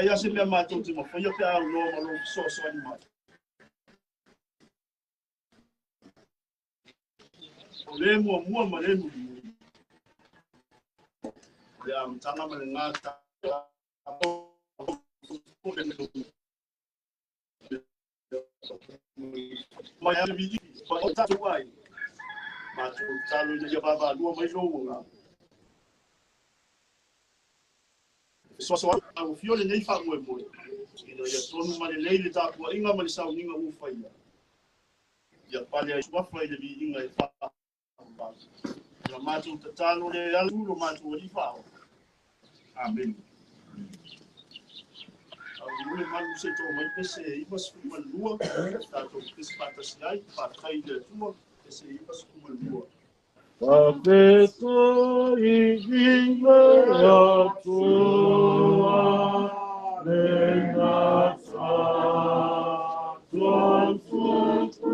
ia se mea mātou te mawhaia pe au loa malo so ani mai. O le mua ma le nui. Le amtanga ma le ngata. Mai ale vidi, o tatu wai. Mātou talo ia baba lua mai loa. So au fiole nei fa mo mo ina ya tonu mane leile ta ko inga mane sa ninga u fa ya pale ai wa fa ile bi inga fa ya matu tatalo le ya lu matu ri fa amen au le manu se to mai pese I pas ku malua ta to pese pata sai pa kai le tu pese I pas ku malua Papeto inga tua lenata tontua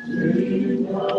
inga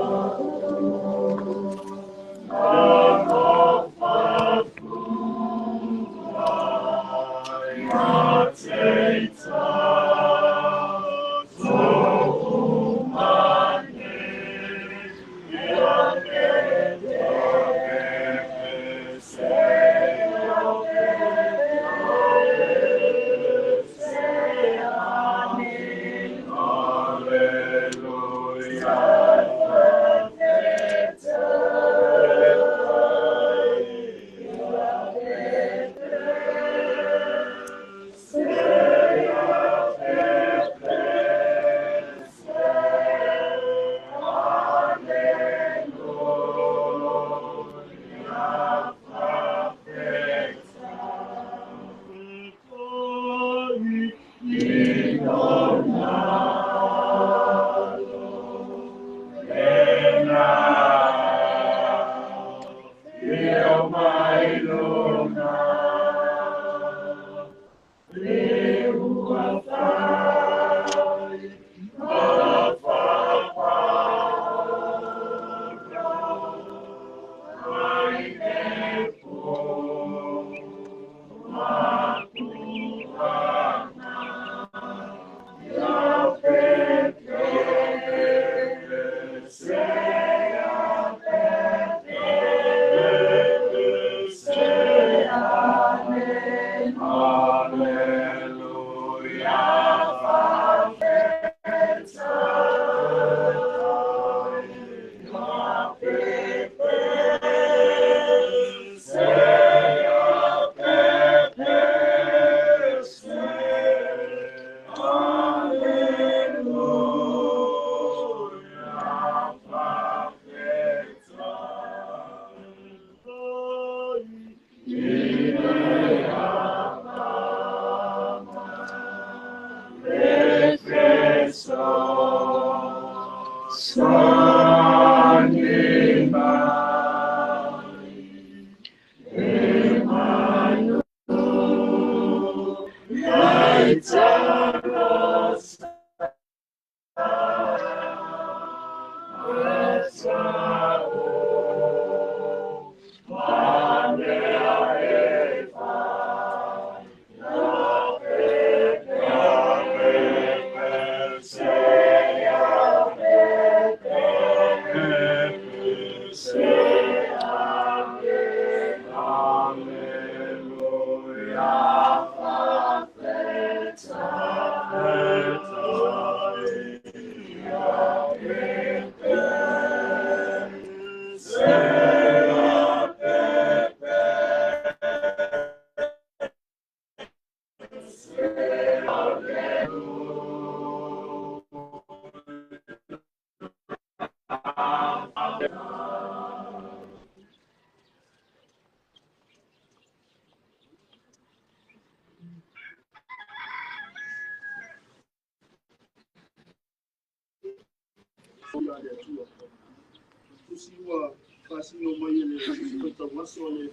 Tusiwa pasino mayele kota wasole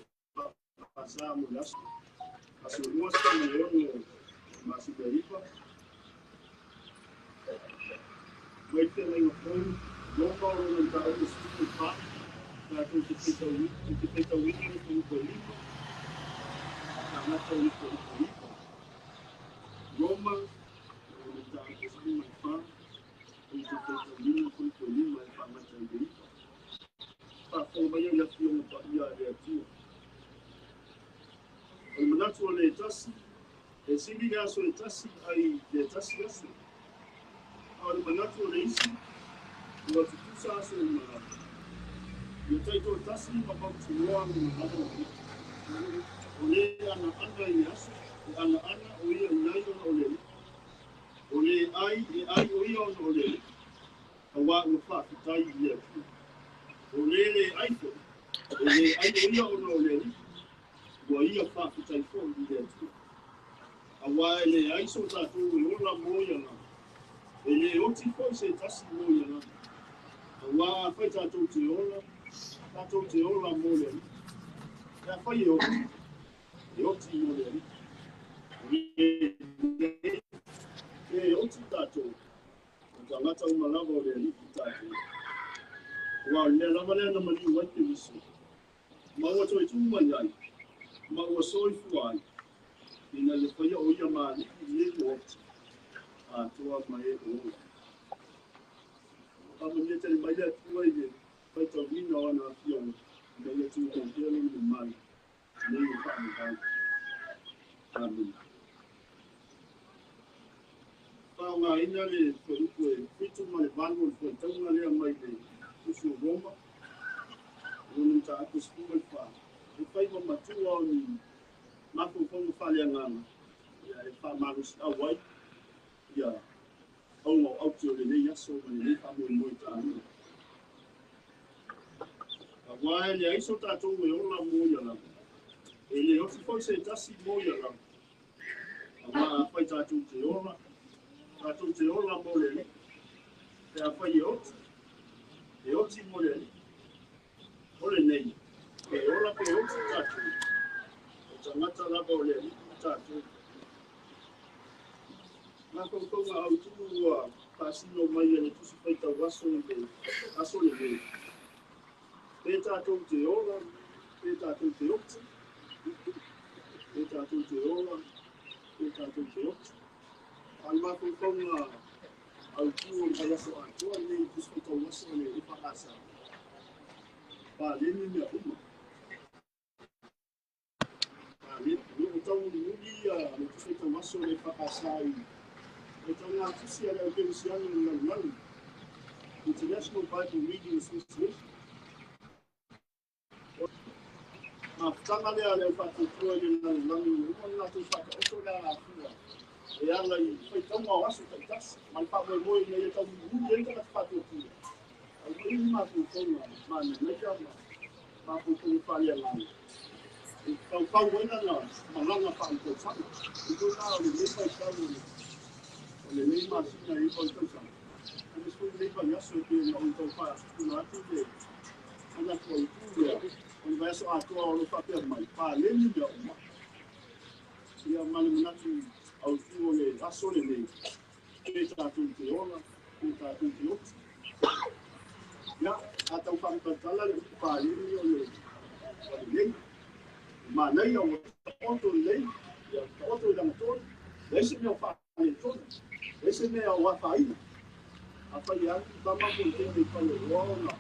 pasamu las asolua leone masiberipa Waite lengo foi logo no tal do pa na que te feita wiki no polipo na tau iko Roma na tau kusini maifa o te whaitawina ko lima e whamata i reika. Whakawaya ia ki o pa ia rea tia. O manatu o le tasi, e singi ngā so le tasi ai le tasi asu. O manatu o le isi, ua tutusa asu o manatu. Ia taito o tasi ma pautu noa o manatu o le. O le ana ana i asu, ana ana o ia unai o le. O le ai, e ai o ia o le. A wā ua whaakitai ia ki. O le aifo, e le ai o ia o le. Ua ia whaakitai fo i le ki. A wā e le aiso tātou e ola moia na. E le oti fo se tasi moia na. A wā whai tātou te ola moia na. E a whai e oti. E oti moia na. E oti tātou. Ka ngata umalawa o le aliki tātou. Wā, nea lama lea na mali waite miso. Maua toi tūmai ai. Maua soifu ai. Ina le whaia o ia maa niki i e oti. A toa mai e o ola. Kama nia tele mai lea tua i le whaita wina o ana fia o. Ina lea tua kong kea le ni mai. Nei e whaami kai. Amen. Ngā ina le wharuku e whitu ma le wano le whaitaunga lea mai le usu o Roma. Rōnum ta aku skuma i wha. E whaiwa matua o ni mako whonga whalea ngana. Ia e wha marus a wai. Ia aunga o auti o le nei aso ma le nei whamu i moi ta anu. A wai le aiso tātou e ola moia la. E le oti fo se tasi moia la. A wai whai tātou te ola. Tātou te ola mo le, te a whai e oti mo le, ole nei, e ola pe oti tātou, e tangata laba o le, tātou. Nā konga au tūru a pāsino mai e le tusi whaita waso le, aso le le. Pe tātou te ola, pe tātou te oti, pe tātou te ola, pe tātou te oti. Al mako konga au tuo mai aso atua nei tuskita waso le ipakasa. Pa leni mea uma. Pa leni utau nuri le tuskita waso le ipakasa i. E tanga tusi ala o Kerusiano na Lalu. International Bible Reading Association. Ma tanga lea le whatutua le Lalu. Uma nga tu whaka oto lea a fua. E ala i whaitanga o aso kai tasi. Mai whamoe moe nei e tau huri e tanga whatu tua. Au kiri mātou konga, māne meja mātou konga whalia ngāna. E tau pau wena ngā, malanga whau tau sanga. I tō nā o le nepa i tau o le nei māsina i tau tau sanga. Ane skoi nepa i aso e te ngā o tau whaia sukuna atu le. Ana kua i tūrea, o le vaiaso atoa o le whapea mai. Pā leni mea uma. Ia mani manatu au tuo le aso le nei, e tātou te ola, e tātou te oti. Ia, a tau whamukatala le pālini o le nei. Mā nei au oto lei, ia oto i rangatoni, leise mea o whaane tona, leise mea o whaina. A whai atu, tamako i tēnei whai o roa.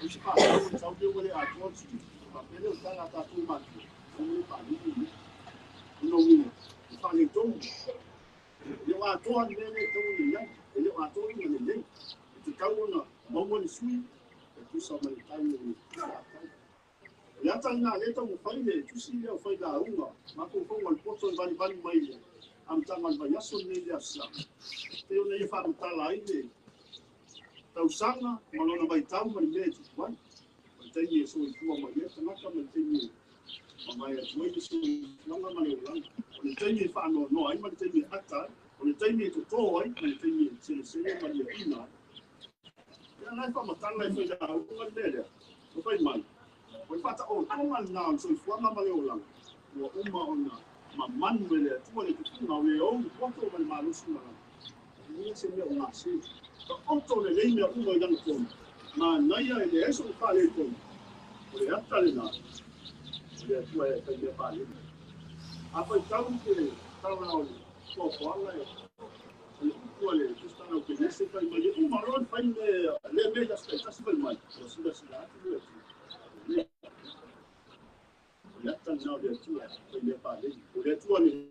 Usi whaane, tau te wale a tōtsi, whapele o tala tātou matu, o le pālini. Ino wina. Whane tonu. Leo a toa ni mene tonu ni nai. E leo a toa ni nei. E te kau na maua ni sui. E tusa mai tau ni tau. E ata ina leta mo whaine. E tusi leo whai la unga. Mako whonga ni poto i bani bani mai lea. Am tanga ni vai aso nei lea sa. Te o nei whamu tala aile. Tau sanga. Malona vai tau mai lea ti tuan. Mai teini e so i tua mai lea. Tanaka mai teini Mamaya tuai ni su nanga mani o langa. O le teimi e whaano no ai, mani teimi e ata. O le teimi e to tō ai, mani teimi e sele sele mani e ina. Ia nai whamatanga e whaida au kunga lelea. O whai mai. O i whata o tonga nā so i whuanga mani o langa. Ua uma o na ma manu e lea tua le tukunga o le au koto mani marusu na langa. Ia se mea o ngā se. Ka oto le lei mea uma i langa tonu. Nā naia e le eso o whale tonu. O le ata le nā. Le tua e whai mea whale. Apa tahu ke tahu lah kau kuala ya. Kuala tu sekarang ke nasi pai mai maron pai le das pai sibel mai. Sudah tu. Ya tan now dia tu pai le pa le. Dia tu ni.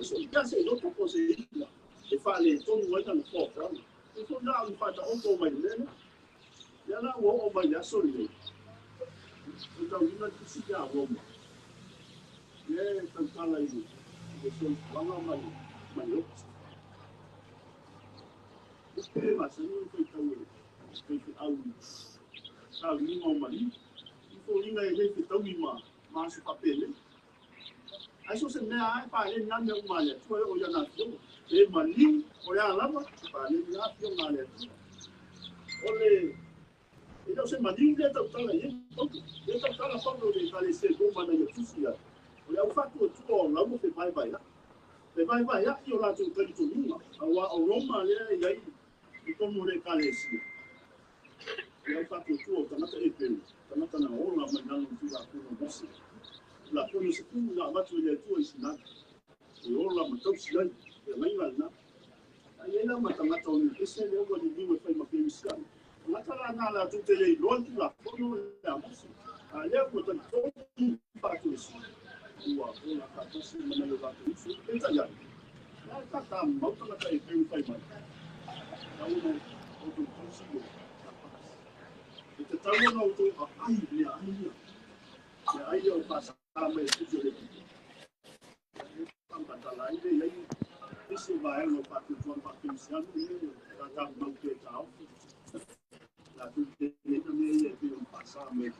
So ika se no poco se. E fa le ton mai tan fo. So na un fa ta o mai le. Ya na wo o mai ya so le. Então ina tu si ya wo. Tan kala ini. Dia wanga mai mai. Porque mas não foi tão foi algo sabe não mali e foi ainda ele foi tão mima mas o papel aí só se né para ele não me malha foi olhar na tela ele mali olhar lá para ele lá foi malha olha então se mali ele tá aí ele tá lá falando de falecer do mana de tucia olha o fato tu lá não foi vai já e olha tu tem tudo não o Roma ele aí como recaleci eu faço tudo tanto é pelo tanto na hora mas não fiz a coisa doce lá quando se tu lá bate o jeito isso nada e hora mas tão silêncio é mais nada aí ela mata o esse é o que eu digo foi uma permissão mata lá tu tele longe lá quando lá mas aí eu tô todo faço isso o a casa se me leva isso pensa já tá mal tá aí pelo faz mais tahu auto consigo itu tahu auto ai eu passar mais tudo ele também lá e aí esse vai no fato de uma pensão e tá mal que tal lá tudo ele também ia ter passar mais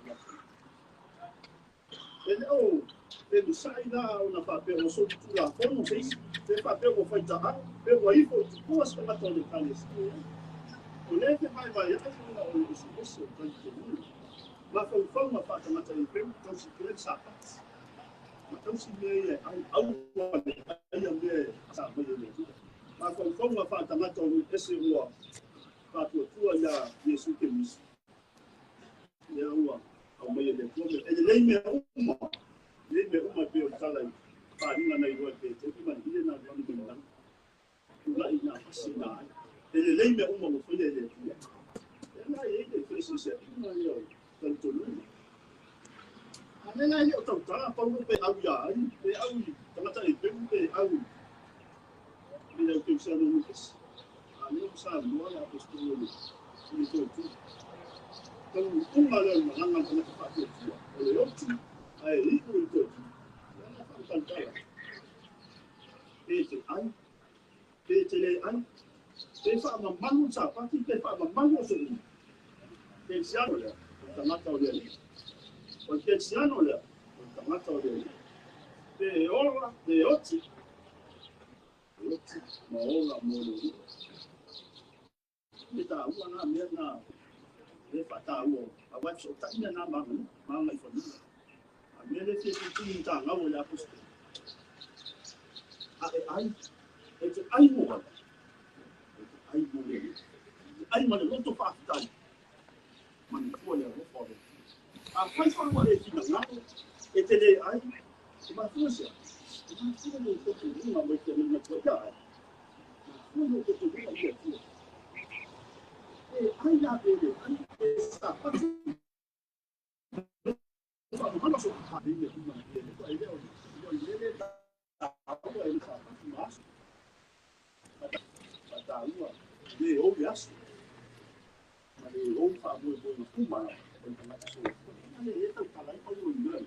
ele sai da na papel o sobre tudo lá como vocês tem papel vou fazer pegou aí foi duas para todo caso o leve vai isso mas foi uma parte na televisão então se quer sapatos então se meia aí é sabe mas foi uma parte na televisão esse rua para tua já isso que isso é rua ao meio de tudo ele nem uma pelo talai paringa na igual que tem uma ilha na zona do mar lá e na cidade ele lembra uma folha ele ele fez isso não é tanto não a nena eu tô tá para o pe au ya pe au tá aí pe au ele é o que você não fez a não sabe não é a postura ele tô tudo então uma lá na parte ele eu aí ele tô Petele ai, pefa mamangu sapati, pefa mamangu suri. Pensiano le, tamata ole. O pensiano le, tamata ole. Pe ora, pe oti, ma ora molo. Kita uana mena, pefa ta uo, awa so ta ina na mangu, manga ifoni. Amele te tinta ngawo la pusto. Ai it's ai mo ai mo não tô fazendo mas foi eu vou fazer a faz foi uma vez na não ele ai mas foi não tô tudo uma vez na coisa não tô tudo uma vez ai já dele ai está não sou família tudo mais ele mas tá uma de ouvias mas de ouve favor do fumar mas ele tá lá e falou engano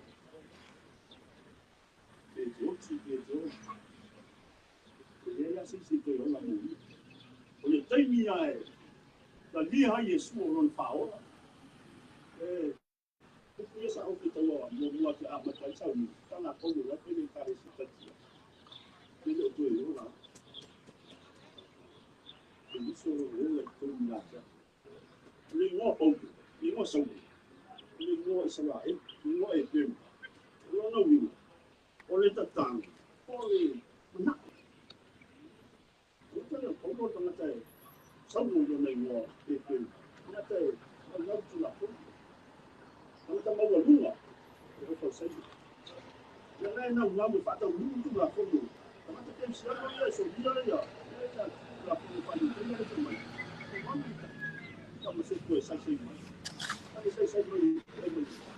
ele assim se foi lá no ele tem minha da minha Jesus não fala porque essa o que tá lá no que a batalha sabe tá na coisa lá ele tá esse ele eu lá isso ele foi lá língua pouco língua são língua Israel língua hebreu não viu olha tá tão olha não então como tá na terra são não língua hebreu na terra não tu lá não tá mal língua eu vou fazer na ngam fa ta wu tu la ko no ta ta ke sia no ya so dia ya la ko fa ni te na te mai ta mo se ko sa se mai ta se se mai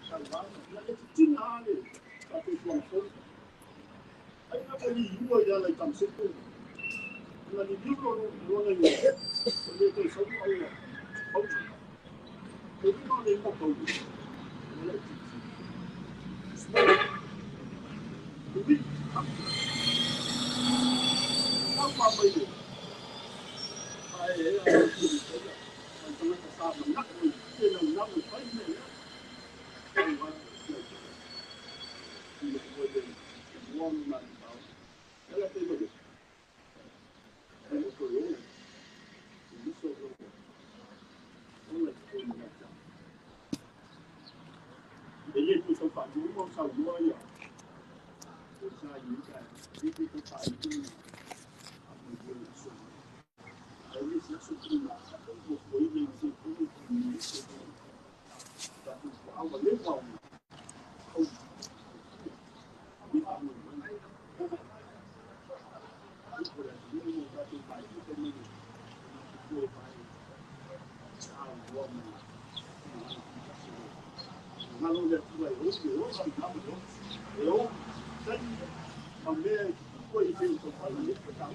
ta va la ke ti na le ta te ko fo ai na ko ni yu ya la ta se ko na ni yu no no na ni ko le ko so ko ya ko no le ko ko oui apa itu ai kalau kita sama nak kita nak apa ini one man kalau kita itu jadi itu soal dulu soal dua ya saya ini kan itu soal itu aí se suprima o foi de tudo isso da algo legal ou não já tive aí hoje eu tenho também coisa que eu falo ali para cá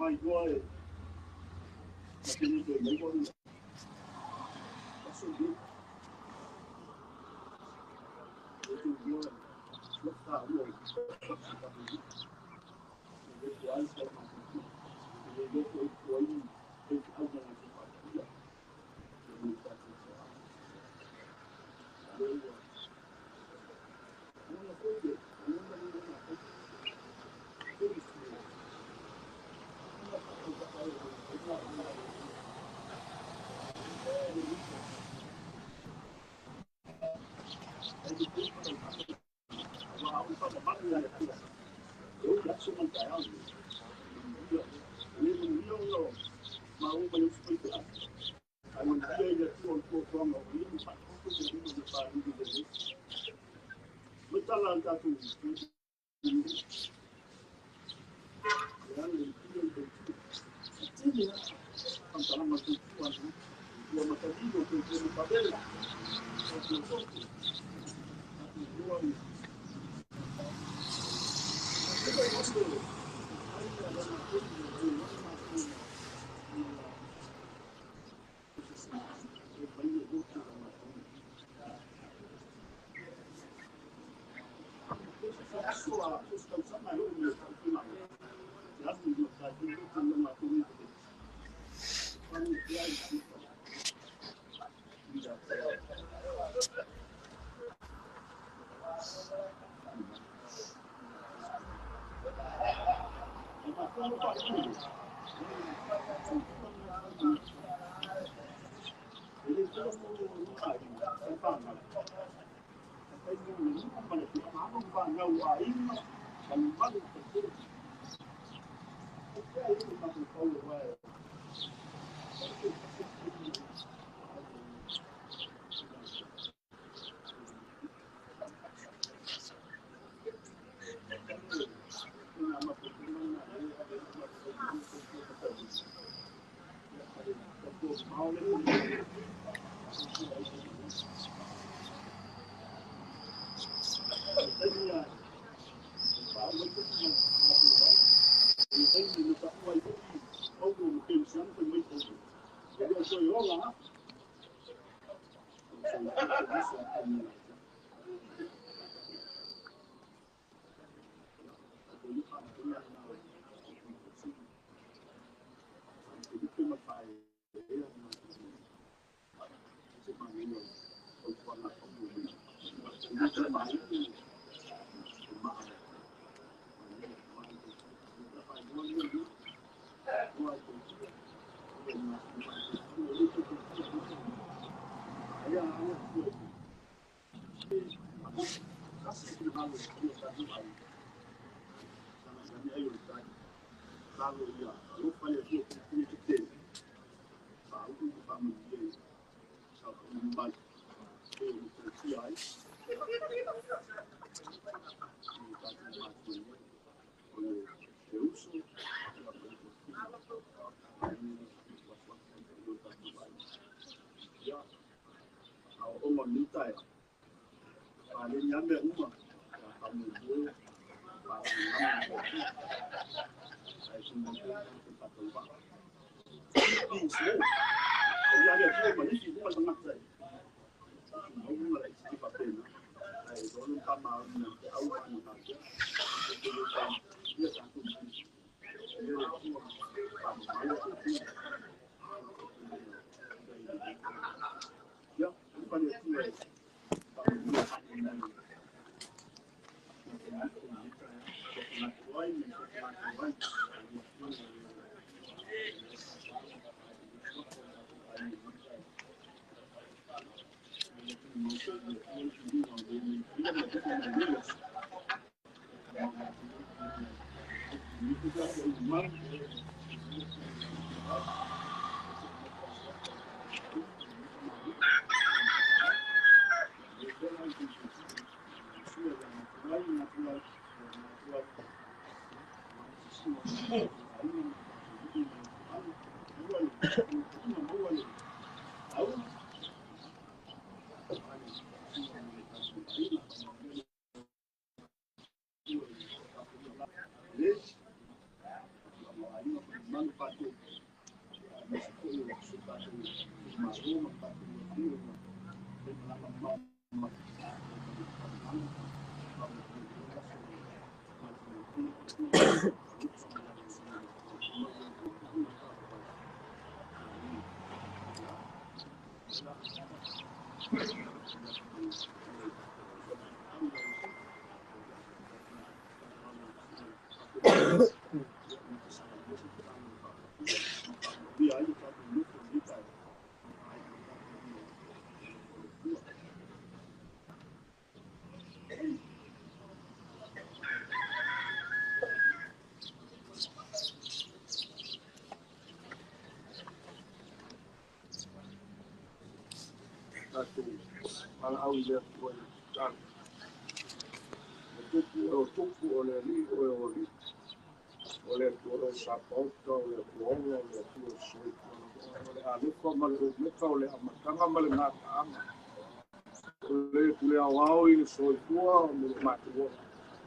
my boy, that's so good.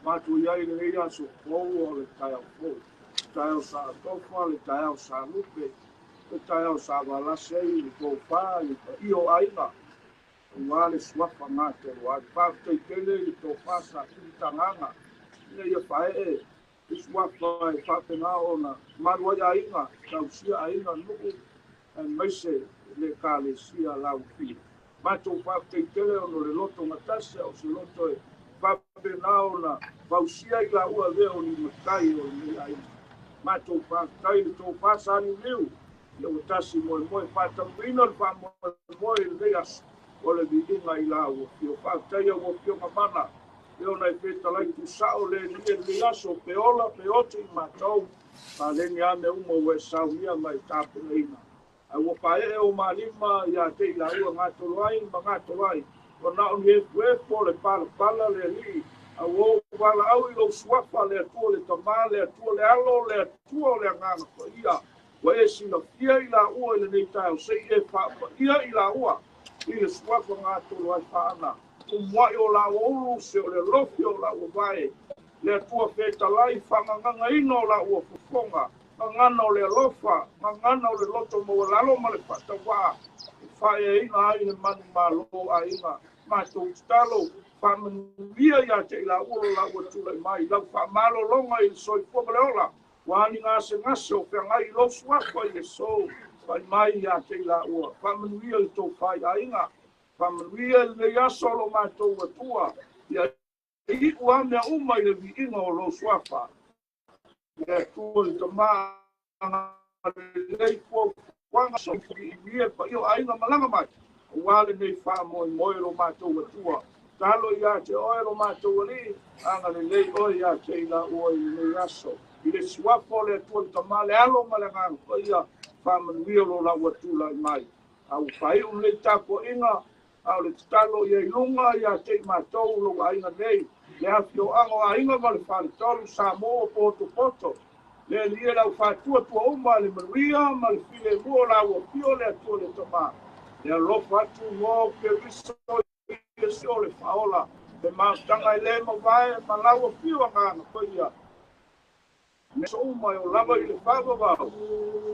matu iai le ia so kou o le tai au kou. Tai au sa tofa, le tai au sa lupe, le tai au sa valase i le kou pā, i i o aina. Ua le suafa ngā te roa, whātei kele i tō whāsa ki tanganga. Ia ia whae e, i suafa e whāpenga o na marua i aina, tau sia aina nuku, and meise le ka le sia lau ki. Mato whātei kele o no le loto matase o se loto e whāpenga o na whausia i la ua leo ni matai o le aina. Mato whātai le tō whāsa ni leu, ia o tasi moe moe whātamina le whāmoe le asu. O le viinga i la ua pio whātai a ua pio mamana. Leo nei whetalai tu sao le le aso pe ola pe otu i mātou. Pa le ni ane umo ue sau ia mai tāpuna ina. A ua pae o malima ia te i la ua ngātoloai ma ngātoloai. O nao ni e po le pala le li. A ua wala au i lo suafa le atua le tamā le atua le alo le atua le ngana ko ia. Wa e sina fia i la ua i le nei tai o se i e whaapa ia i la ua. I le suafa ngā tolo ai whaana. Umwai o la ulu se o le lofi o la uwae. Le atua whetalai whanganganga ino o la ua fufonga. Ngangana o le alofa, ngangana o le loto mo lalo ma le whatawā. Whae ina ai le manu malo a ina. Mātou talo, whamanuia ia te i la ulo la ua tulai mai. Lau whamalo longa i soi fomale ola. Wani ngase ngase o whiangai lo suafa i le sou. Pai mai ia te la ua. Whamanuia i tō whai ainga. Whamanuia i le asolo mātou atua. Ia i ua mea umai le vi inga o lo suafa. Ia tua i ta maa lei kua wanga so ki i mia pa io ainga malanga mai. Wale nei wha moi moi lo mātou atua. Talo ia te oe lo mātou ali. Anga le lei oe ia te la ua i le aso. I le suafa le atua i ta maa le alo malanga ko ia. Whamanuia lo la ua tūlai mai. Au whai un le tāpua inga, au le talo i lunga i a te mātou lo a inga nei. Le hawhi o ango a inga ma le whare tolu sa mō o poto poto. Le lia lau whātua tua uma le manuia ma le while mua la ua pio le atua le tamā. Le alofa atu ngō ke riso i si o le whaola. Le mātanga i le ma vai ma la ua pio a ngāna koia. Me so mai o lava i le whāwawau.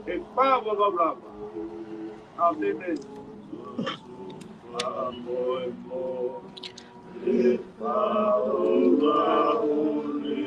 E whāwawau lava. Amen. Amoe mo. E whāwawau le.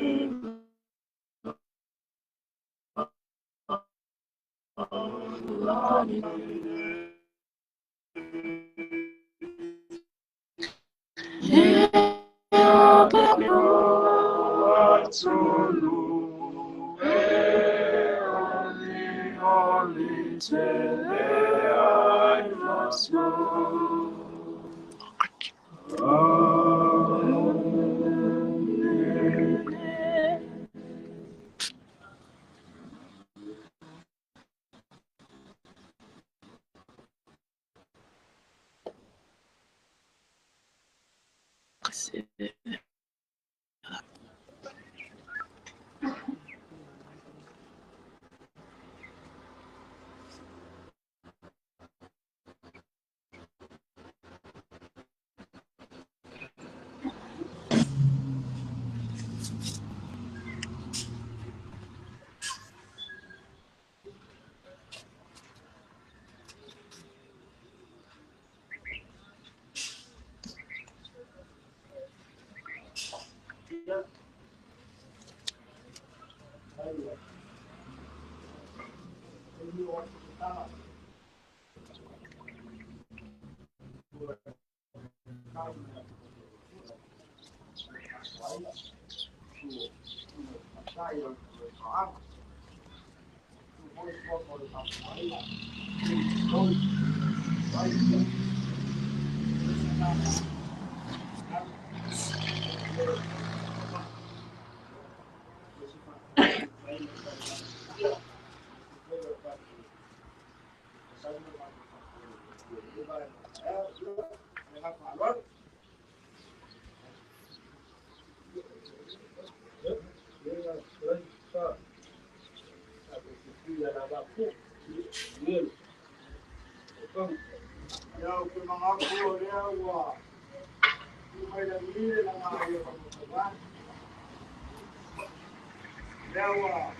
Leo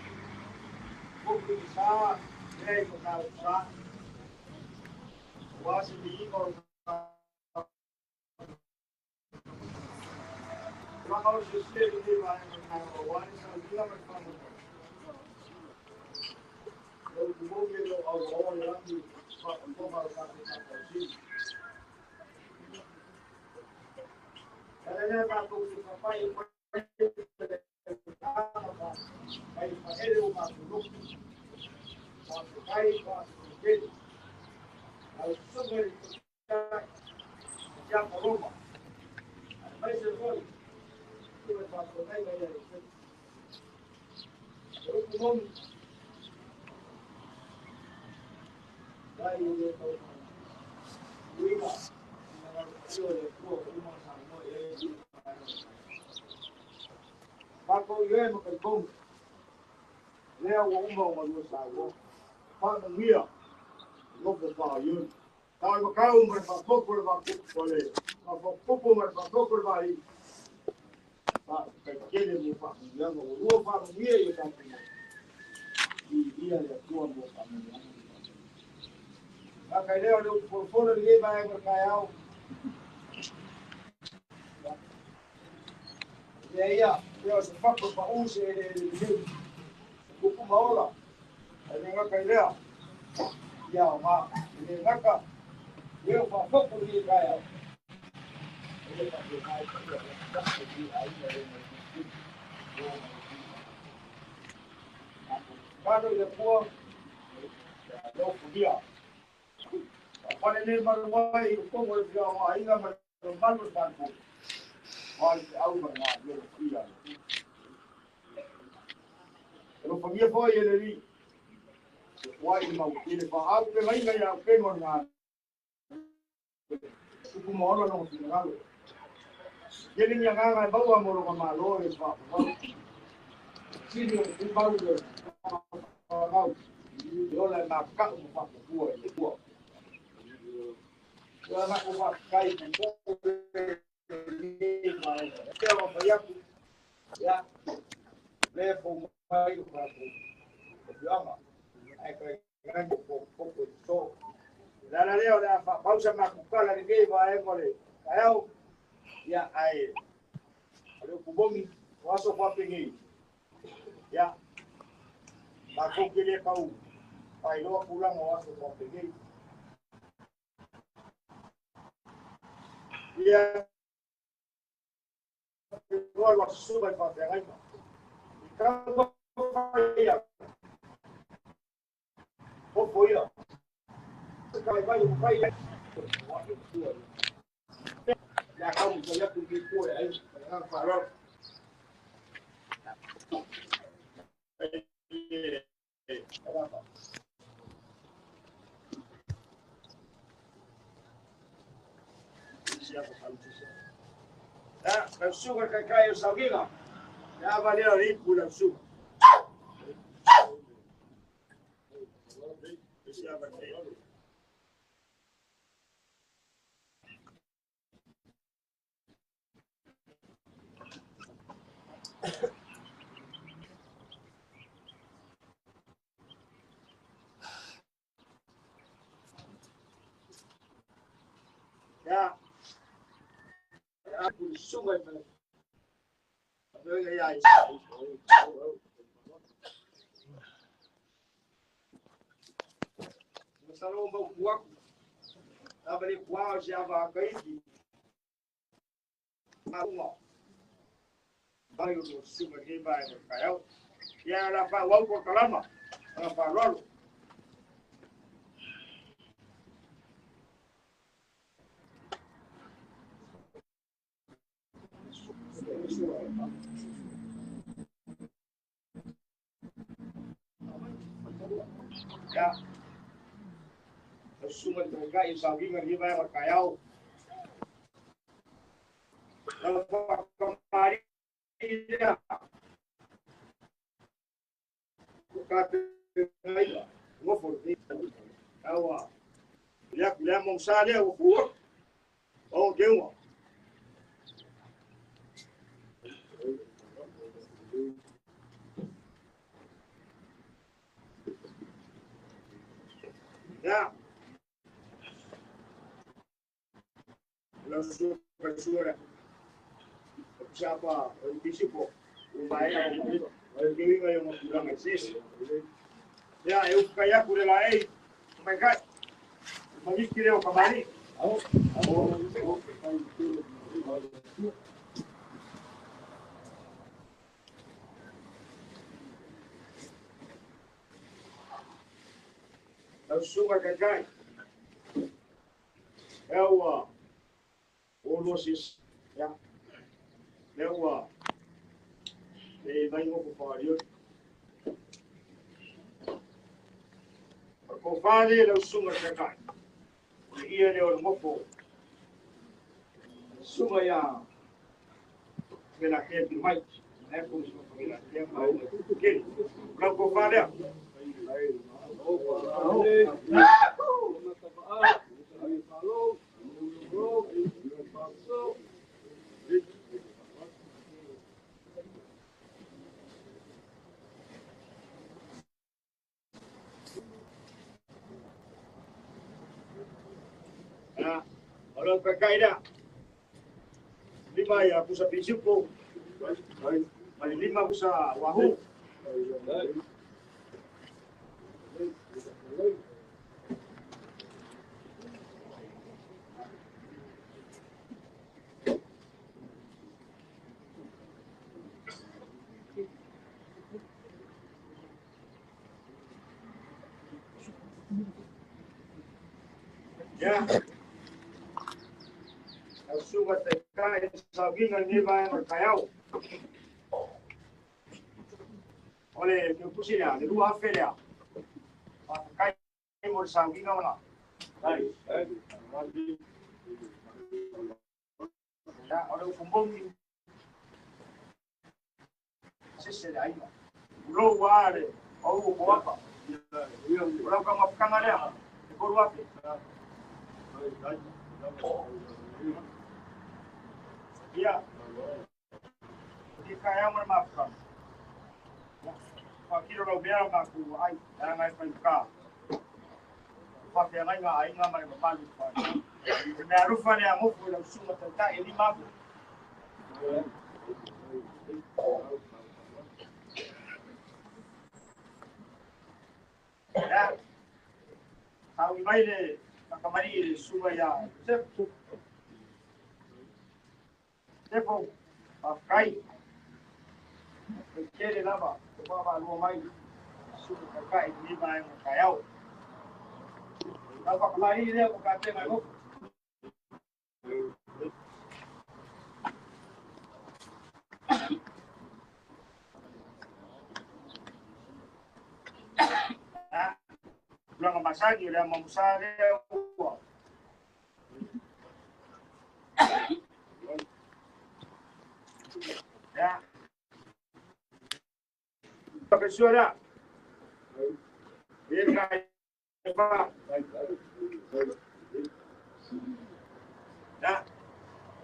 buku sa lei ko sa wasi di ko kalau sistem ini banyak wani sa dia macam kalau mungkin orang yang di kalau karena aku sampai ay pahele umasulok ay pasulok ay sumeri ya Roma ay servoi que pasó ay ay pero como ay yo Luima yo le puedo como salmo Paco yo me con leo uma no salmo Paco mia no por yun Tao makao mo pa pokol ba kole. Pa popo mo pa pokol ba I. Pa kele mo pa ya mo ro pa mo ye ta. I dia le tua mo pa mo. Ka kai leo do por fora le ba e kaiao. Ya, eu se faco pa use ele. Kuku maola. Ele nga kai leo. Ya ma, ele ngaka. Eu fa foco de Israel. Quando depois eu podia. Quando ele mandou aí, como eu já ainda mais no banco. Olha, algo mais eu fui. Eu podia foi ele ali. Wai mau ele fa algo que vai ganhar que não nada. Como hora não se nada. Ele ia ganhar bawa moro com malores fa. Sini o bawa não. Eu lá na casa do papo boa, boa. Eu na rua cai com eu vou ya levo mais para o ai que grande pouco só la leo da pausa na kukala ni gei vai mole eu ya ai eu kubomi waso kwa pingi ya ba ko kile kau pai lo pulang waso kwa pingi ya igual waso suba para pegar então ya foi ó vai ya kamu saya pergi kue ai dengan farol el sugar que cae el salguino ya valió el puro el sugar ya el sugar Salão mau kuak, abali kuak siapa kaiti, mau bayu sumber hiba yang kaya, ya lapa wau ko kalama, lapa lalu. Ya, sumber mereka isawi hiba yang kaya. Lapa kemari dia, kata ngai, ngofur ni, awa, lihat mong sale, ngofur, oh dewa. Kasura. Siapa disipok. Upaya hindi yung mga exist. Ya, eu kaya ko nila ay, oh my God, mag-iskili ako kamali. Ang suga kagay. Ewa, ulosis, ya. Ewa, may mo ko pa yun. Ko fale lo sunga kagay. Iya ne o mopo. Sunga ya. Mela ke mai. Ne ko sunga mela ke mai. Ke. Ko fale. Orang berkaidah lima ya aku sa prinsip ko lima ko sa wahu ya. Sugat kain saging ang iba ang kayaw. Oleh kusina, di dua feria. Kain mo saging ang wala. Ya, oleh kumbong sisi ay. Ulo wale, au ko apa? Ulo ka mapkangala. Ko wapi? Iya. Di kaya mo mapkan. Pakiro lo biar aku ay ay pagka. Pakya ngay nga ay nga may mapalik pa. Narufa niya mo ko lang sumat ta ili mago. Ya. Tahu baile kamari sumaya. Depo, pakai. Kere lama, baba lu mai. Suku pakai ni mai kayau. Apa kelari dia kate mai ko. Lang masagi dia mamusare ko. Ya. Profesora. Bien, va. Ya.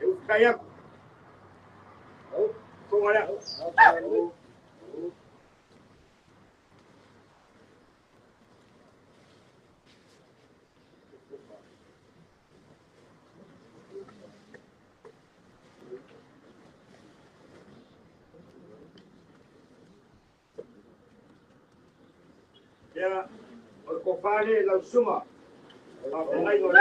Eu kayak. Kung ada. Ya, kofale la suma. Ay no le.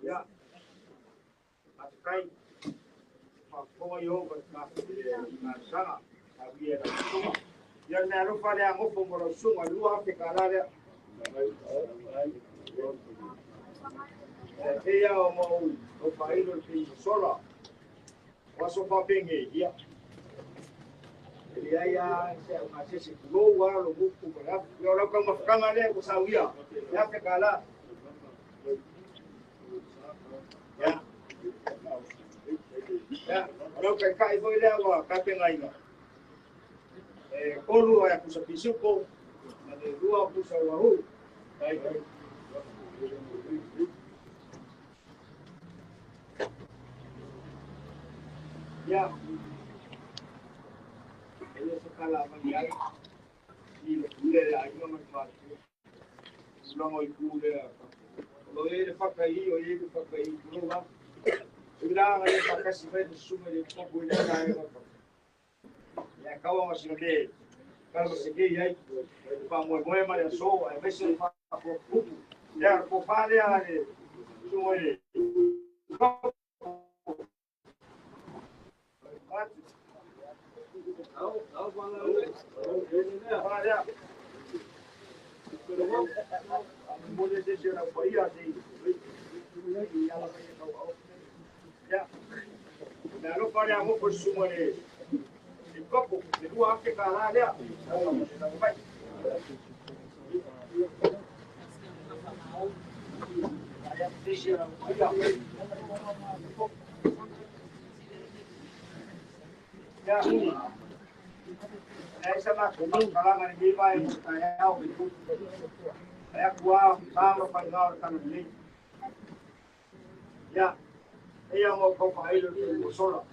Ya. Atkai. Como yo na sana. Había la suma. Ya na ro fa ya mo como la suma lu ha que calare. Ella o país el sola. Waso pa penge ya. Dia ya masih si go wa lo buku ya. Yo lo como kamale ko sawia. Ya que kala. Ya. Ya, lo que cae foi de agua, cape ngainga. Olu ya kusapisuko na dua kusa wahu. Ya, ini sekala menjadi di kuliah yang manfaat. Ulang kuliah. Kalau ini pakai ini pakai itu lah. Bilang ada pakai sifat semua di kuliah saya. Ya kau masih ada. Kalau masih ya pamoja ya so, ya mesel pakai kuku. Ya kau pada ada semua ini. Lalu pada mau bersumber di kopi, di dua Afrika ada. Ya, saya sama kalangan di bawah saya itu. Saya kuah sama pengaruh kan ini. Ya, ia mau kau faham itu soal.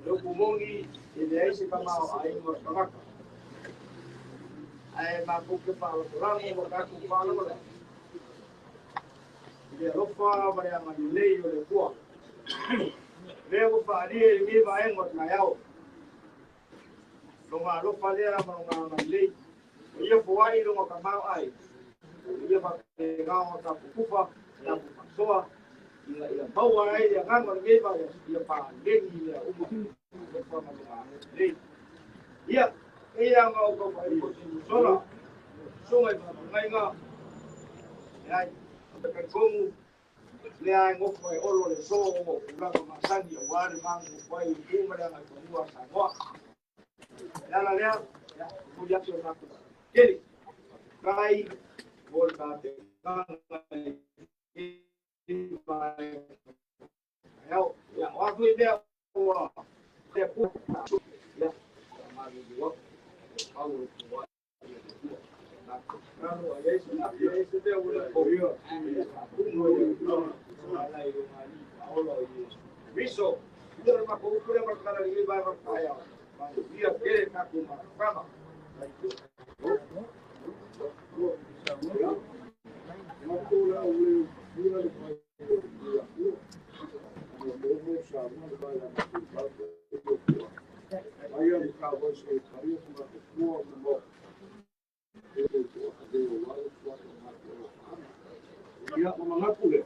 Lo kumongi ini isi kamau air berkah. Air mampu kepala orang mau kaku kepala mana? Dia lupa pada yang menilai oleh kuah. Dia lupa dia ini bayang buat ngayau. Luma lupa dia orang menilai. Ia buai luma kamau air. Ia pakai ngau tak kupa tak soa. Ia bawa air yang kan menilai pada ia pandai ia umur. Iya, iya mau kau bayar sola. Sungai sungai ngah. Ya, dekat kamu. Lihat ngopai orang le so, orang kemasan dia wari mang ngopai rumah yang ada dua sama. Lihat lihat, punya orang tu. Jadi, kai boleh kata ya, ya waktu dia dia pun ya malu dua kalau dua kalau ya itu dia udah koyo viso dia rumah kumpul yang berkala ini baru kaya dia kere aku sama Ya, mengaku deh.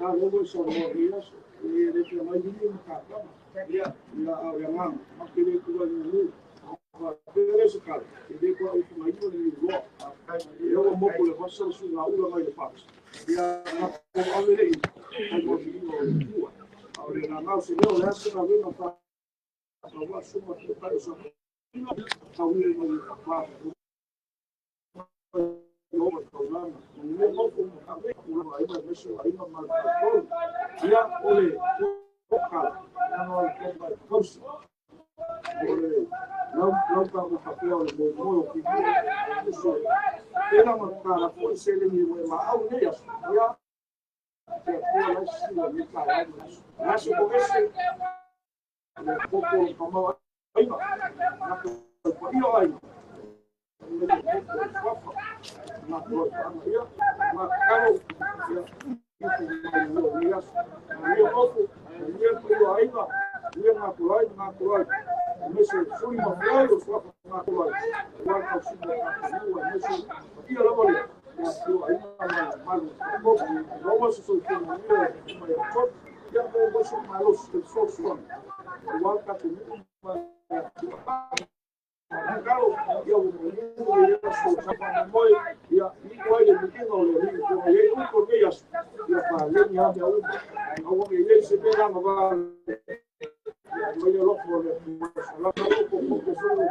Kalau semua dia, dia cuma ini mengatakan, dia yang makin itu ini, dia sekali. Dia kalau itu lagi ini luar, dia mau boleh pasal sudah ulang lagi pas. Dia nak awal ini, aku ini dua. Awal yang nak sini, orang sudah bilang apa, awal semua kita itu, awal ini apa. Yom Tuhan, mengenai hukum kami, ulama ini masih lima malam. Dia oleh lokal, yang oleh lokal kursi, oleh lokal mukafia oleh moyo kita. Kita mengkara kursi ini mau ni ya, dia masih lagi kalah. Masih boleh. Pokok kamau ini, nak pergi lagi. Kalau dia ya igual el pequeño le digo por ellas ya para leña de aún no que se pega no va yo lo por la poco solo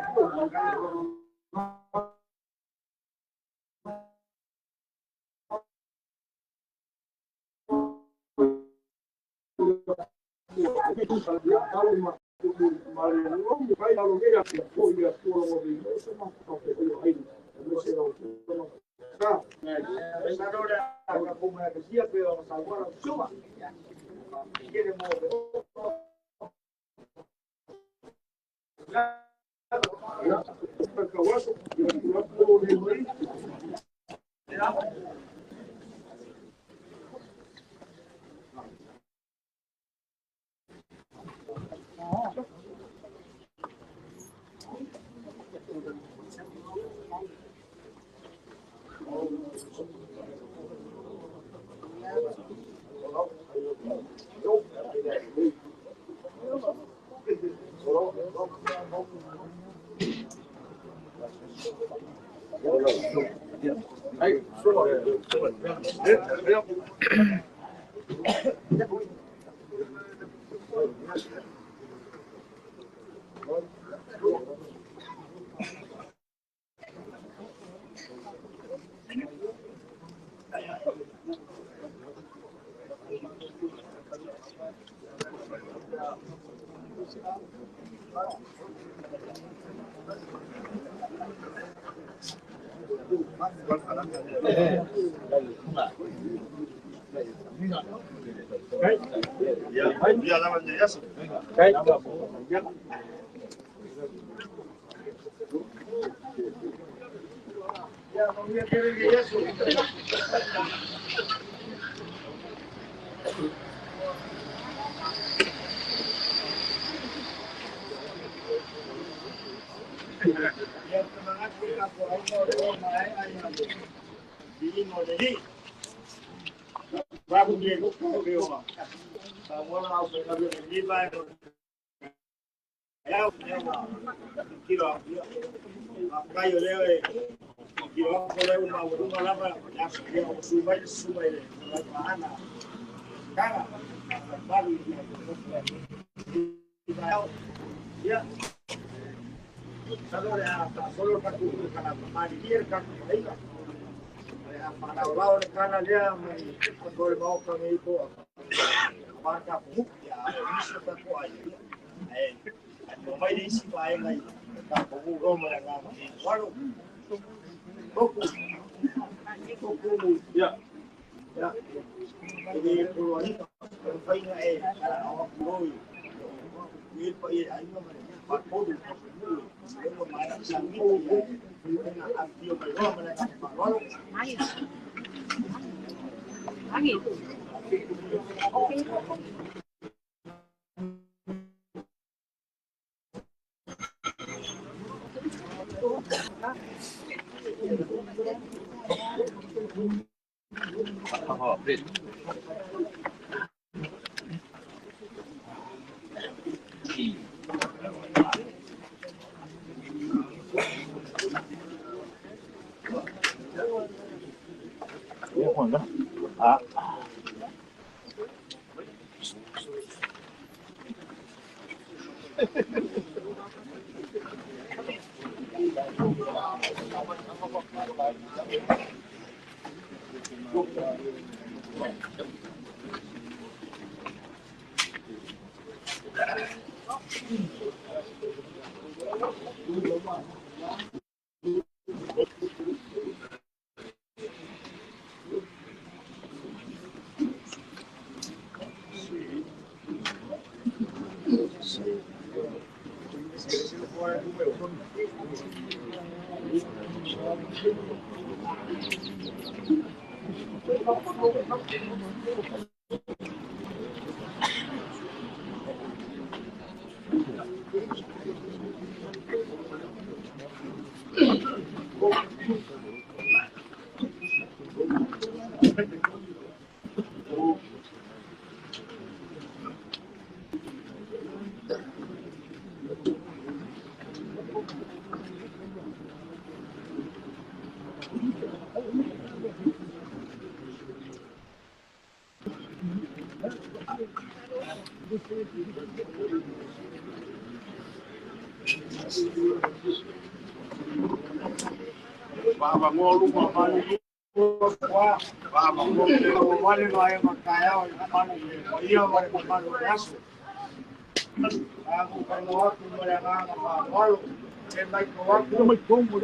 Aku kalau waktu mereka malu, saya kau waktu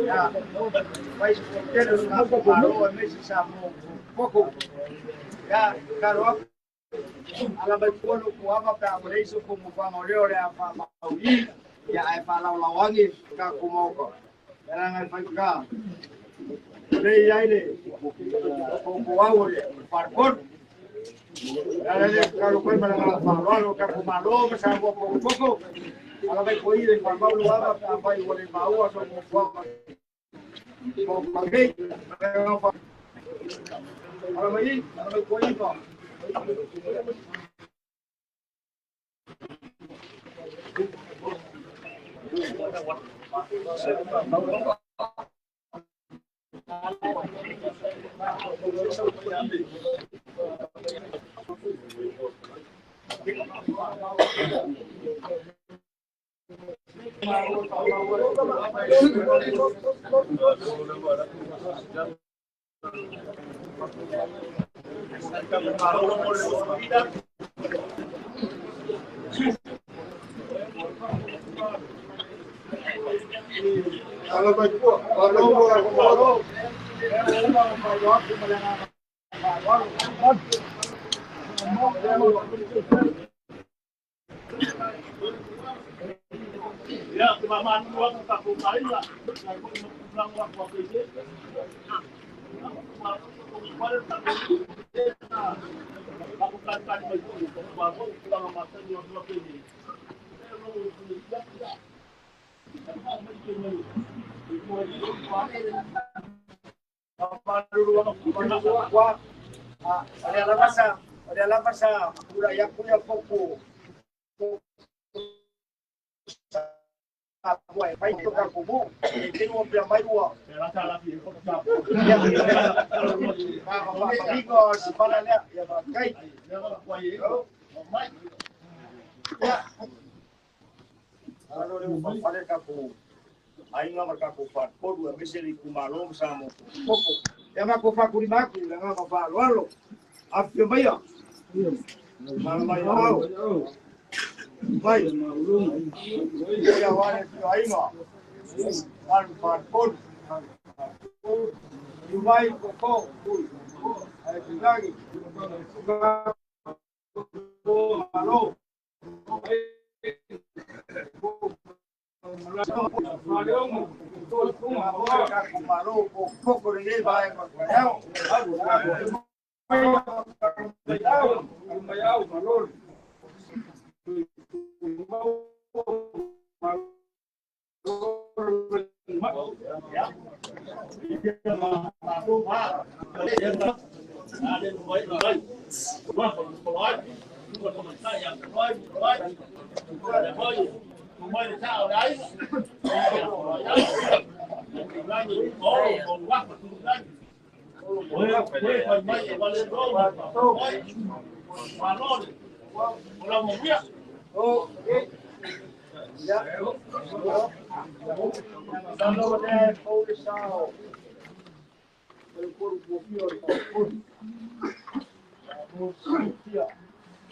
ya, baik terus aku malu, masih sama pokok. Ya, kalau alam berkuah kuah apa boleh isu kumpulan orang orang apa mau ini, ya apa lawangi aku mau kau. Jangan fikir. Đây đây kuah boleh, parpor. Kalau kau malah malu, kalau malu macam pokok. Kalau baik kau ini parpor lu apa yang boleh mau atau kuah mau pakai, kalau baik kau ini kau. Kalau berkuah, kalau Ya, kemaman uang tak kembali lah. Pulang waktu itu. Lakukan tadi begitu, baru kita memasak di waktu ini. Adalah masa budaya punya fokus. Baik itu kan kubu, itu mau bilang baik dua. Ya, kalau sebenarnya ya pakai. Ya, kalau dia mau pakai kaku, aing nggak mereka kufat. Kau dua bisa di kumalo sama kuku. Ya mak kufat kurimaku, yang nggak mau balu. Apa bayar? Malam bayar. Baik, ya wala aing nggak. Alfat pun. Dubai koko, lagi. Malo.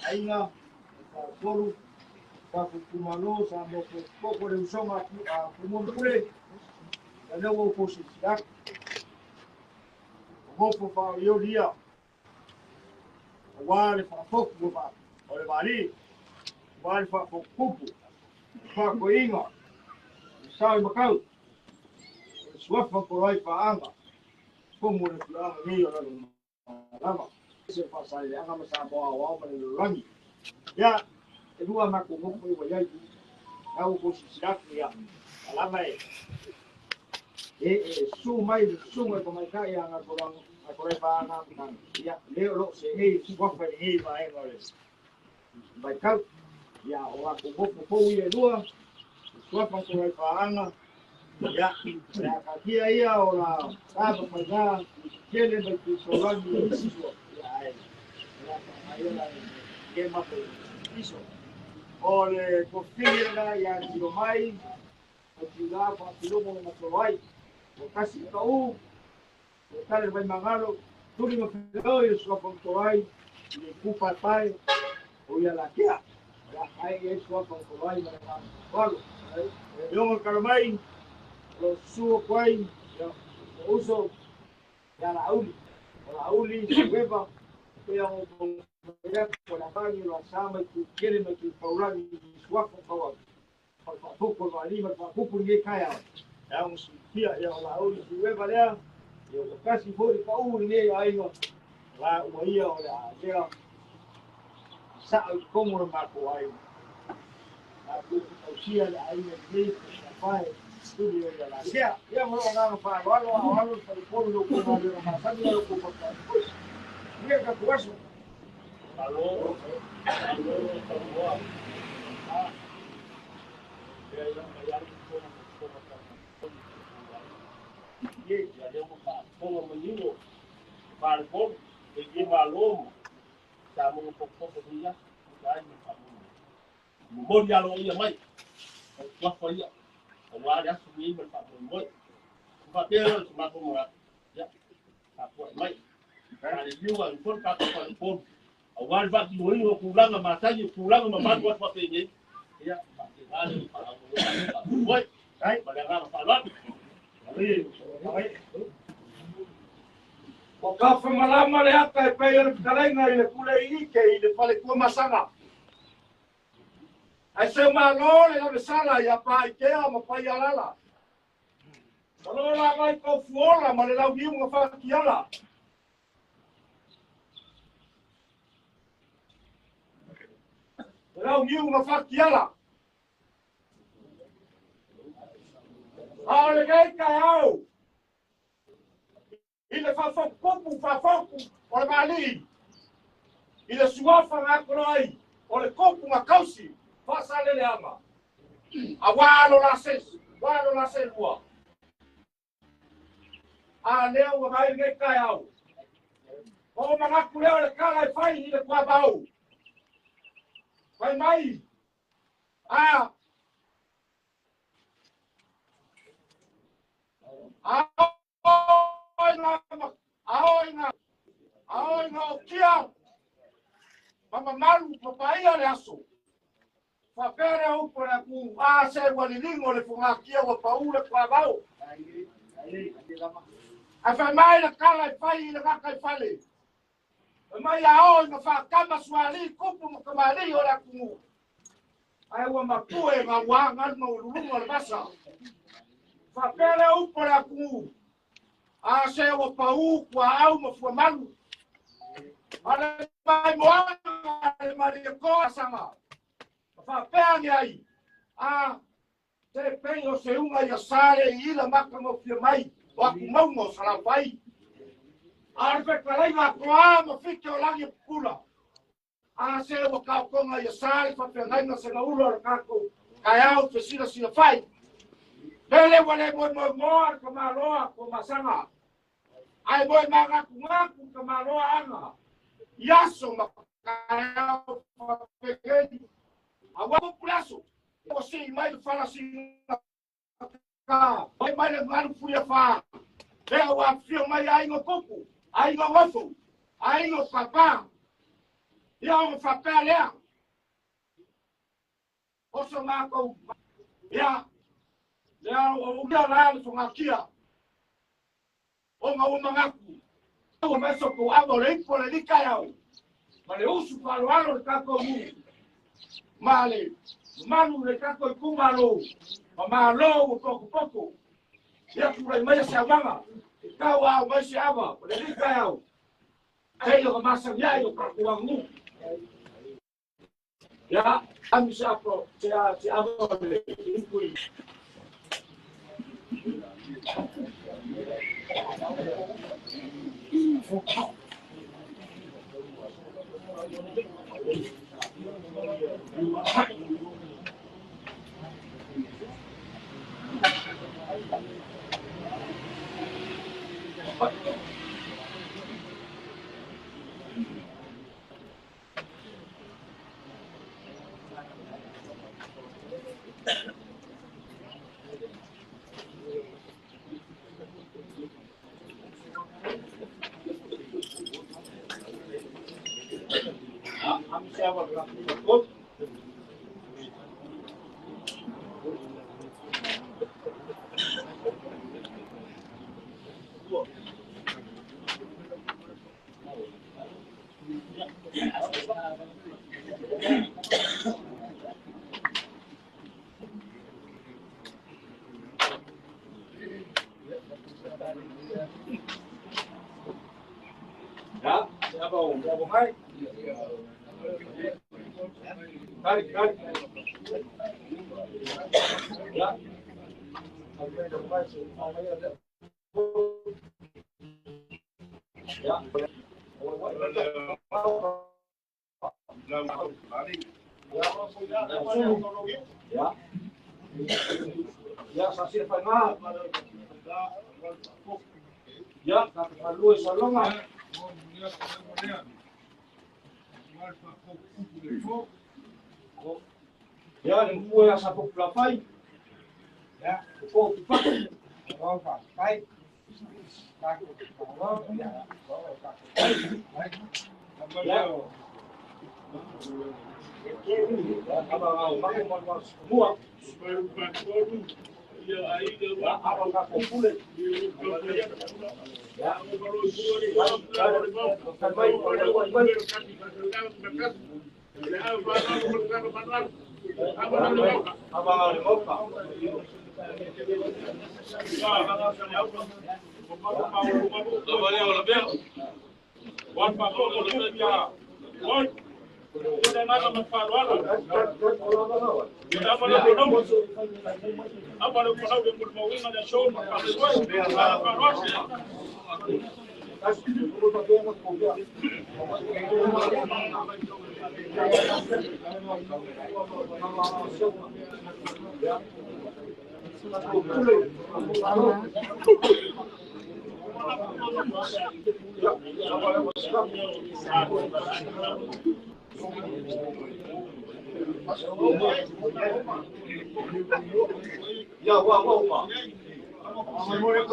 Ainda solo para kumano sa mo ko de usoma a kumon na wo posição vou para eu dia wale para foco vou para olha ali wale para foco para coinga sai macau sua para por aí para anga como no plano meio na lama se passar ele anga mas a boa ao para ele rangi ya kedua maku ngomong wajai au posição ya alama sumai pemain kaya yang kurang pa na ya leo lo se suwa pa vai ngores vai kau ya ora ko ile dua suwa pa ko pa ana ya kakia ia ora apa pa kele ba ki solani ya ya que ma isso ole confira ya mai Obrigado, Papilomo, Matowai. Kasi kau, kali bay mangalo, tuli mo pilo yung sa pagturay, ni kupatai, o yalakia. Ai sua com vai na falo. Eu caramai lo suo quai uso ya la auli weba eu por la calle lo sama que quieren que paular y sua com kawa. Pouco no ali mas pouco ninguém caia. É um dia eu la auli weba lá eu quase foi para o ninguém aí no lá o aí olha já sabe como no marco aí. Usia de ahí me dice, papá, estudio de la sea, ya me van a pagar, ahora el pueblo como de la masacre lo ocupa. Pues, mira que tú eso. Aló, como menino, balcón, que lleva lomo, estamos un poco de día, Moria lo ia mai. Wa foi. Wa ya sumi me fa moi. Fa pero ma ko mo ya. Fa ko mai. Ka le yu wa ko ka ko ko. Wa ba ki mo ni ko langa ma sai ko langa ma ma ko fa pe ni. Ya. Fa le fa ko. Moi. Ai, ba le ga fa lo. Ai. O ka fa malama le aka e pe le kalenga ile kule ike ile pale ko masanga. Ai se malo le la sala ya pa ke ma pa ya la. Solo la mai ko fuola ma le la viu nga fa kiala. Le la viu nga fa kiala. Ale gai ka au. Ile fa foku o le mali. Ile suafa nga kroi o le kopu nga kausi. Pasa le ama. Awalo la ses lua. A leo wa mai nge kai au. O manga kuleo le kala e fai ni le kwa bau. Vai mai. A. Ai na kia. Mama malu papai le aso. Fa pere o por aku a se walilingo le funga kia wa paula kwa bao. A fa mai la kala fai le ka fale. Mai a o na fa kama swali kupu mo kamali ora ku. Ai wa mapue ma wa ngal no lulungo le basa. Fa pere o por aku a se wa pau kwa au mo fu malu. Ale mai mo ale mai ko sanga. Fa peang ai. A te pengo se unga ya sare i la maka mo fia mai. Wa ku mau mo sala pai. A fe kalai ma kwa mo fike o langi pula. A se o ka konga ya sare fa pe ngai na se na ulo ka ko. Kai au te sira sira fai. Lele wale mo ko maloa ko masanga. Ai boy manga ku ngaku ko maloa anga. Yaso ma kai au fa pe agora população você mais fala assim vai mais levar o fui a fa eu afio mais aí no coco aí no osso aí no papá e eu papá ali osso maco ya o dia lá no ngakia o ngaku o meso ko abore por ali caiu mas eu uso para o alo tá comum Male, manu le kako i kumalo, malo poco. Ya kurai mai se avanga. Kau au mai se ava, le rika au. Hei o masa ya o ka kuangu. Ya, ami sa pro, se ava le kui. Ya, siapa hai? Tarik. Ya. Ya, sasir pernah. Ya, lalu salonga. Ya, yang kue satu pelapai. Ya, kau pipa. Kau pakai. Ya, wah.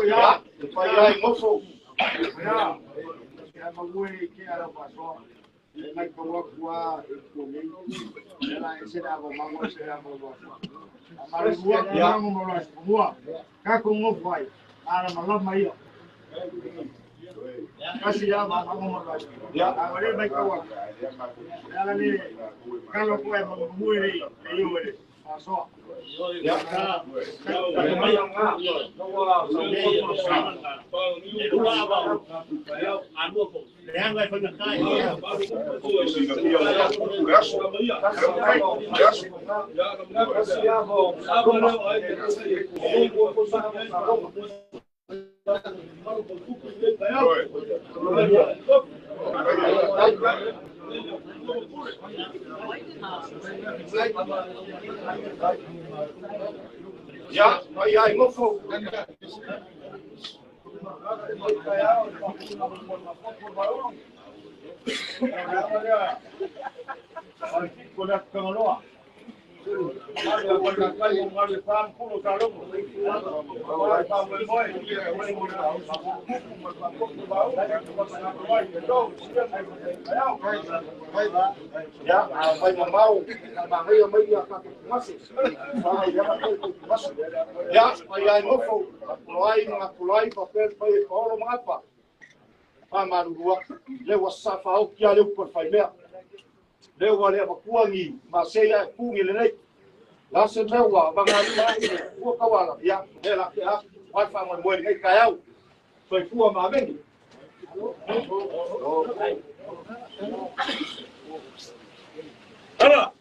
Ya, pai moço. Ya, ya mangui que era passou. Mai kawa kuwa kuning. Ela será o mango será o mango. Amar kuwa ya mango lo kuwa. Ka kungo vai. Ara malam mai. Kasih ya mango lo. Ya, awalnya mai kawa. Ya ni kalau kuwa mango ni ayo. So, ya, ya, ai, moço. Ya, vai mau, ya, ai moço. Pulai, papel, pai, paulo, mapa. Pamarua, leu safa o que leu por failea. Leu ale makuangi, maseia pungi lenei. La se lewa bangari o kawala ya ela ke ha wa fa mo mo ngai kayau. Foi fu ma vengi. Ala.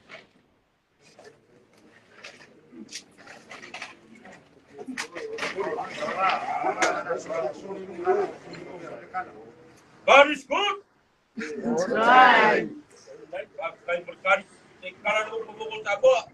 Baris good. Right. Kai berkari sekarang lu pemukul tabok.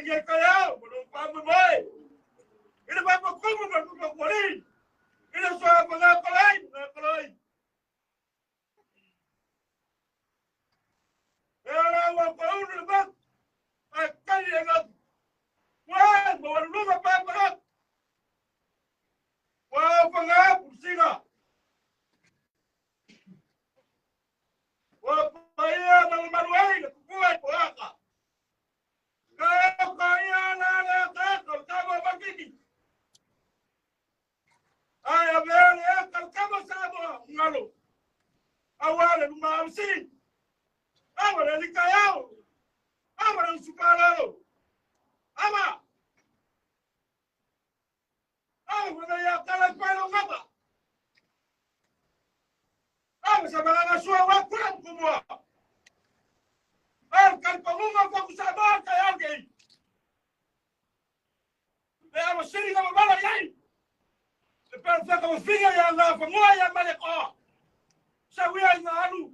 ninguém caiu, não vamos mais. Ele vai para como, mas para o Corinthians. Ele só vai pagar a colai, não é colai. Era uma coluna no banco. A carinha não. Ué, mas não vai pagar. Ué, pagar por cima. Ué, pagar na manuela, ué, porra. Caiu, caiu, nada, caiu, caiu, ai a ver kalkama sabo ngalo awale lumamsi awale likayao awale sukalalo ama awale ya kala palo ngaba awale sabanga suwa wakura kumwa kalpamunga kwa kusaba kayange awa siri ngaba bala yai pero fue como figa ya la famua ya maleko sawia na alu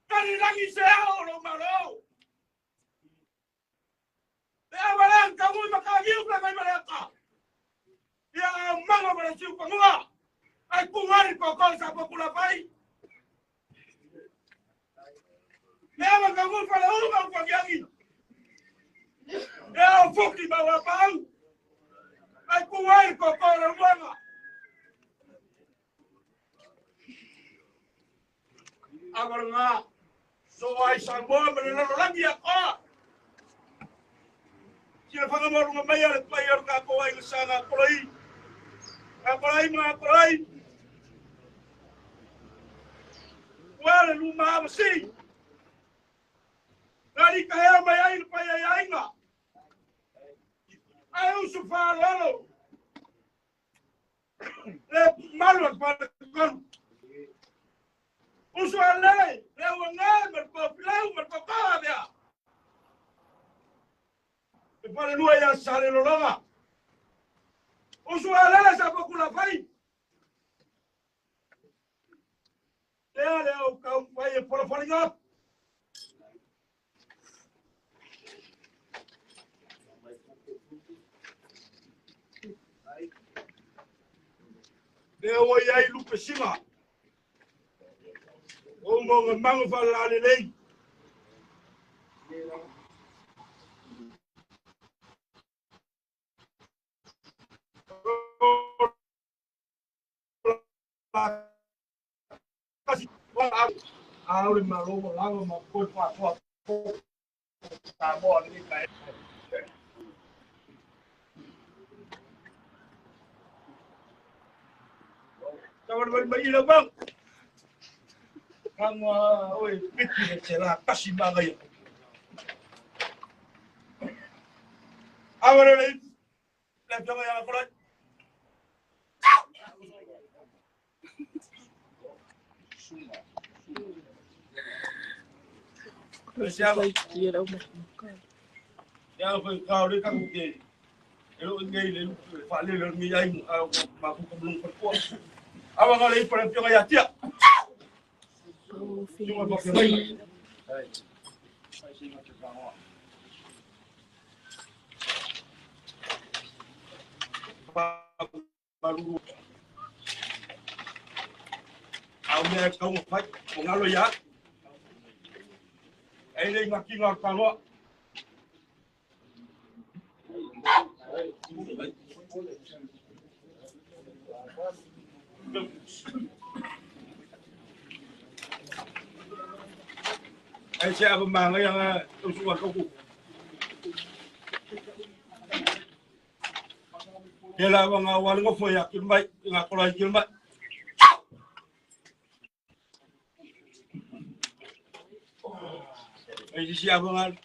kani langi se lo malo ya balan kamu makagi upla mai maleka ya mango bala siu famua ai kumari kokol sa popula pai ya mangamu pala uma kwa yangi ya fuki bawa pau ai kumari kokol mwana agora nga so ai sambo menena lagi ya ko sila pangamor nga mayor ka ko ay sana kolai ma kolai wala luma masi dari kaya mayay payayay nga ayaw sufalo le malo para con usualmente leo nga merko dia para no ya sale lo loga usualmente sa popula fai leo ka fai por falinga leo ya ilu pesima o mo mango fala lei Ahora me lo hago más por favor. Sabor ni cae. Sabor berbagi bang. Kamu, oi, pikir celah kasih bagai. Ahora le, jangan yang aku lagi. Siapa? Yang kau dia kan mungkin. Elok ngei le fale le mi ai ma ku belum perkuat. Awang ale para piang ya tia. Cuma bok mai. Hai. Sai sing macam kamu. Baru awak kau fai ngalo ya. Ai le ngaki ngor palo. Ai siapa mang yang usuan kau? Kela bang awal ngofo ya kilmai ngakolai kilmai. Ai siapa bang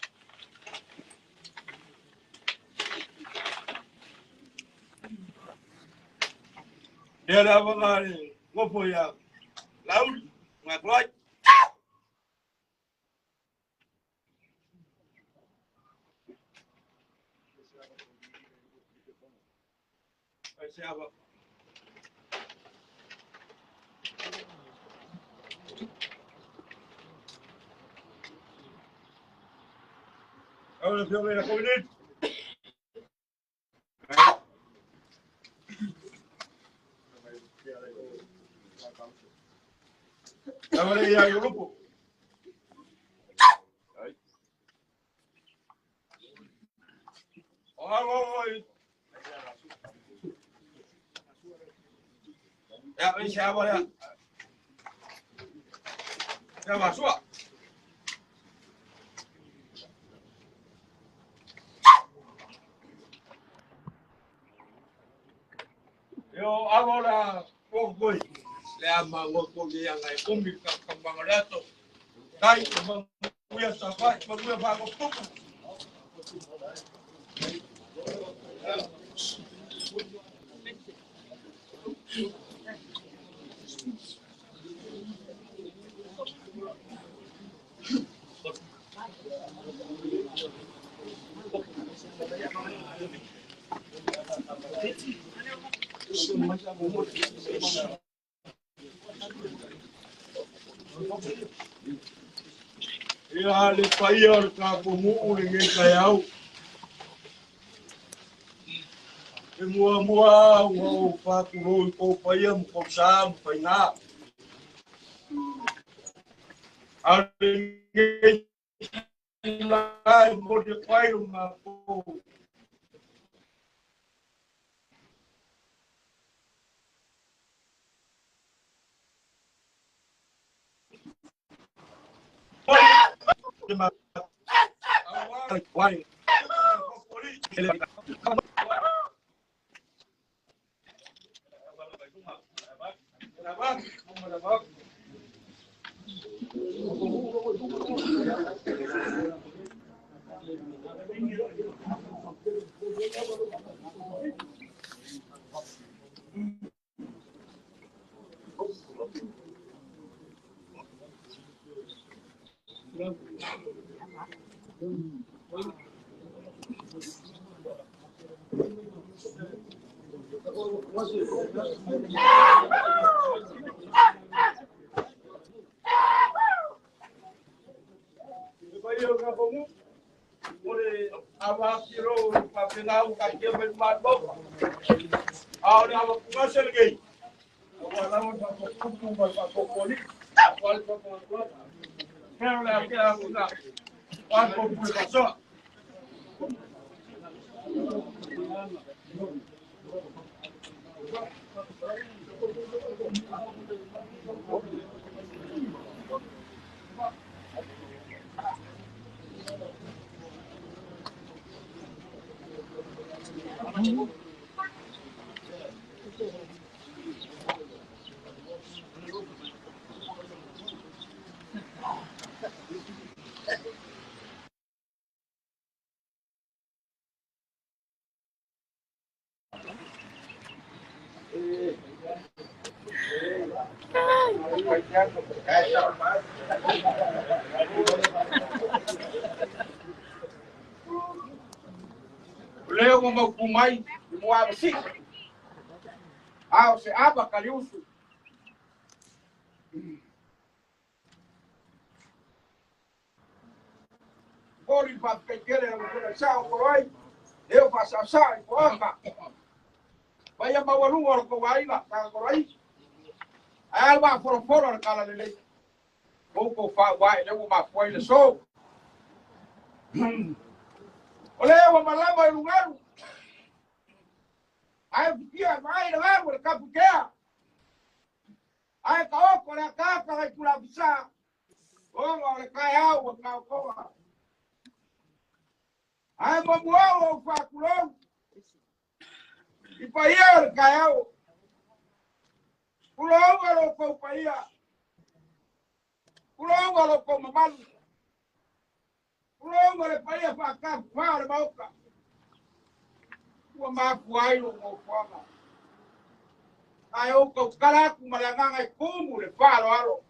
dia dah bang ngofo ya laut ngakolai. Siapa? Ahora se ve la comunidad. ya grupo. Ya, siapa ya? Ya masuk. Yo ahora voy. Le ama ngoko yang ai kumbi kambang rato. Kai kambang kuya safai, kuya bago pupu. Ya le payar ka kumu ni kayau. Mua o fa kuro ko payam ko sam paina. Ale lai mo de payo ma ko. Why? Leo mau kumai mau apa sih? Se apa kali usu? Ori pa pequere na kuna chao koroi. Eu faço sai porra. Vai a mawalu ko vai na ka koroi. Ai ba foro na kala lele. Pouco fa vai leu ma foi le so. Ole wa malama lugar. Ai kia vai na água capukea. Ai ka o na ka para kula bisa. O ngore kai au na ko. Ai mamuao fa kulon. Ipaia kayao. Kulon walo ko paia. Kulon walo ko mamalu. Kulon walo paia fa ka fa le boca. Wa ma kuai lo mo fama. Ai o ko kala ku malanga ngai kumu le fa lo alo.